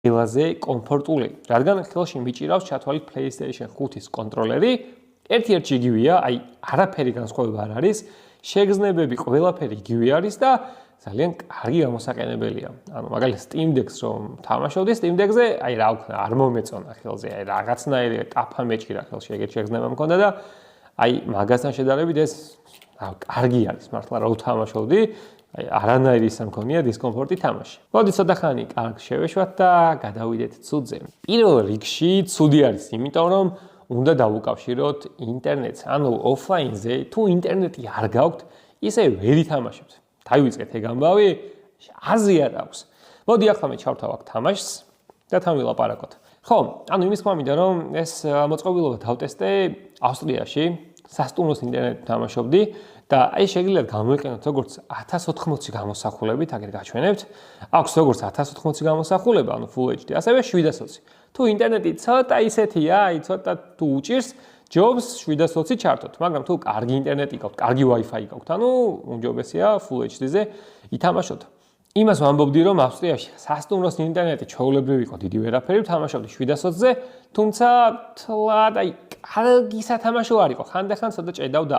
ყველაზე კომფორტული, რადგან ხელში მიჭირავს ჩათვალით PlayStation 5-ის კონტროლერი, ერთ-ერთი იგივეა, აი არაფერი განსხვავება არ არის, შეგრძნებები ყველაფერი იგივე არის და ძალიან კარგი გამოსაყენებელია. ანუ მაგალითად Steam Deck-ს რომ თამაშობდი Steam Deck-ზე, აი რა ვქნა, არ მომეწონა ხელზე, აი რაღაცნაირი ტაფა მეჭირა ხელში, ეგეთ შეგრძნება მქონდა და აი მაგასთან შედარებით ეს კარგი არის, მართლა რა ვთამაშობდი, აი არანაირი ის მქონია დისკომფორტი თამაში. მოდი ცოტა ხანი კარგ შევეშვათ და გადავიდეთ ცუდზე. პირველ რიგში ცუდი არის, იმიტომ რომ უნდა დავუკავშიროთ ინტერნეტს. ანუ ოფლაინზე თუ ინტერნეტი არ გაქვთ, ისე ვერ ითამაშებთ. დაივიწყეთ ეგ ამბავი, აზრია აქვს. მოდი ახლა მე ჩავთავაკ თამაშს და თან ვილაპარაკოთ. ხო, ანუ იმის თქმა მინდა რომ ეს მოწყობილობა დავტესტე ავსტრიაში, სასტუმროს ინტერნეტით თამაშობდი და აი შეგიძლიათ გამოიყენოთ როგორც 1080 გამოსახულებით, აგერ გაჩვენებთ. აქვს როგორც 1080 გამოსახულება, ანუ Full HD, ასევე 720. თუ ინტერნეტი ცოტა ისეთია, აი ცოტა თუ უჭირს, ჯობს 720 ჩართოთ, მაგრამ თუ კარგი ინტერნეტი გაქვთ, კარგი Wi-Fi გაქვთ, ანუ უმჯობესია Full HD-ზე ითამაშოთ. იმას ვამბობდი, რომ ავსტრიაში სასტუმროს ინტერნეტი ჩვეულებრივი იყო, დიდი ვერაფერი ვთამაშობდი 720-ზე, თუმცა თლად აი კარგი სათამაშო არ იყო, ხანდახან ცოტა ჭედავდა.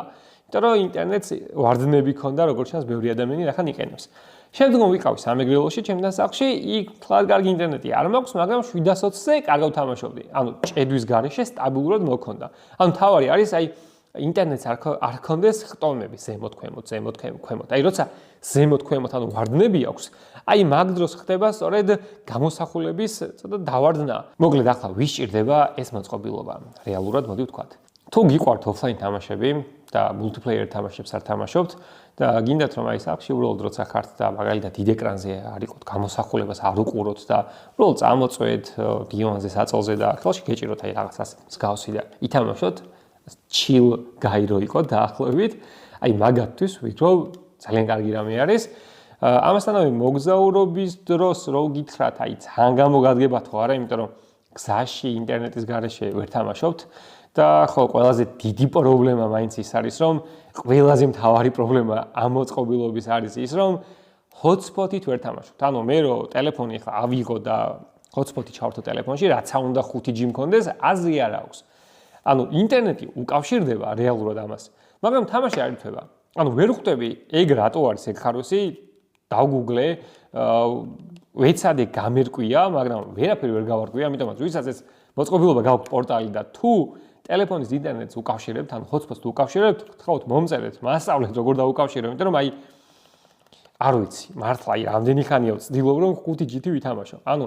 იმიტომ რომ ინტერნეტს ვარდნები ქონდა, როგორც ჩანს, ბევრი ადამიანი რახან იყენებს. შემდგომ ვიყავი სამეგრელოში, ჩემთან სახლში, იქ თლად კარგი ინტერნეტი არ მაქვს, მაგრამ 720-ზე კარგად ვთამაშობდი. ანუ ჭედვის გარეშე სტაბილურად მოქონდა. ანუ თავარი არის აი ინტერნეტს არ ქონდეს ხტომები, ზემოთ, ქვემოთ, ზემოთ, ქვემოთ. აი როცა ზემოთ, ქვემოთ, ანუ ვარდნები აქვს, აი მაგ დროს ხდება სწორედ გამოსახულების ცოტა დავარდნა. მოკლედ ახლა ვისჭირდება ეს მოწყობილობა. რეალურად მოდი ვთქვათ. თუ გიყვართ ოფლაინ თამაშები და multiplayer თამაშებს არ თამაშობთ და გინდათ რომ აი სახლში უბრალოდ როცა ხართ და მაგალითად დიდ ეკრანზე არ იყოთ გამოსახულებას არ უყუროთ და უბრალოდ წამოწვეთ დივანზე საწოლზე და ხელში გეჭიროთ აი რაღაცას მსგავსი და ითამაშოთ chill გაირო იყო დაახლოებით აი მაგათთვის ვიტყვი ძალიან კარგი რამე არის ამასთანავე მოგზაურობის დროს რო გითხრათ აი ძალიან გამოგადგებათ ხო არა იმიტომ რომ გზაში ინტერნეტის გარეშე ვერ თამაშობთ და ხო ყველაზე დიდი პრობლემა მაინც ის არის რომ ყველაზე მთავარი პრობლემა ამ მოწყობილობის არის ის რომ hotspot-ით ვერ თამაშობთ. ანუ მე რო ტელეფონი ახლა ავიღო და hotspot-ი ჩავართო ტელეფონში, რაც უნდა 5G მქონდეს, აზრი არ აქვს. ანუ ინტერნეტი უკავშირდება რეალურად ამას, მაგრამ თამაში არ ირთვება. ანუ ვერ ხვდები ეგ რატო არის ეგ ხაროსი, დავგუგლე, ვეცადე გამერკვია, მაგრამ ვერაფერი ვერ გავარკვია, ამიტომაც ვისაც ეს მოწყობილობა გაქვთ პორტალი და თუ ტელეფონის ინტერნეტს უკავშირებთ, ან hotspot-ს უკავშირებთ, გთხოვთ მომწერეთ, მასწავლეთ როგორ დაუკავშირებთ, იმიტომ რომ აი არ ვიცი, მართლა აი რამდენი ხანია ვცდილობ რომ 5G-ით ვითამაშო. ანუ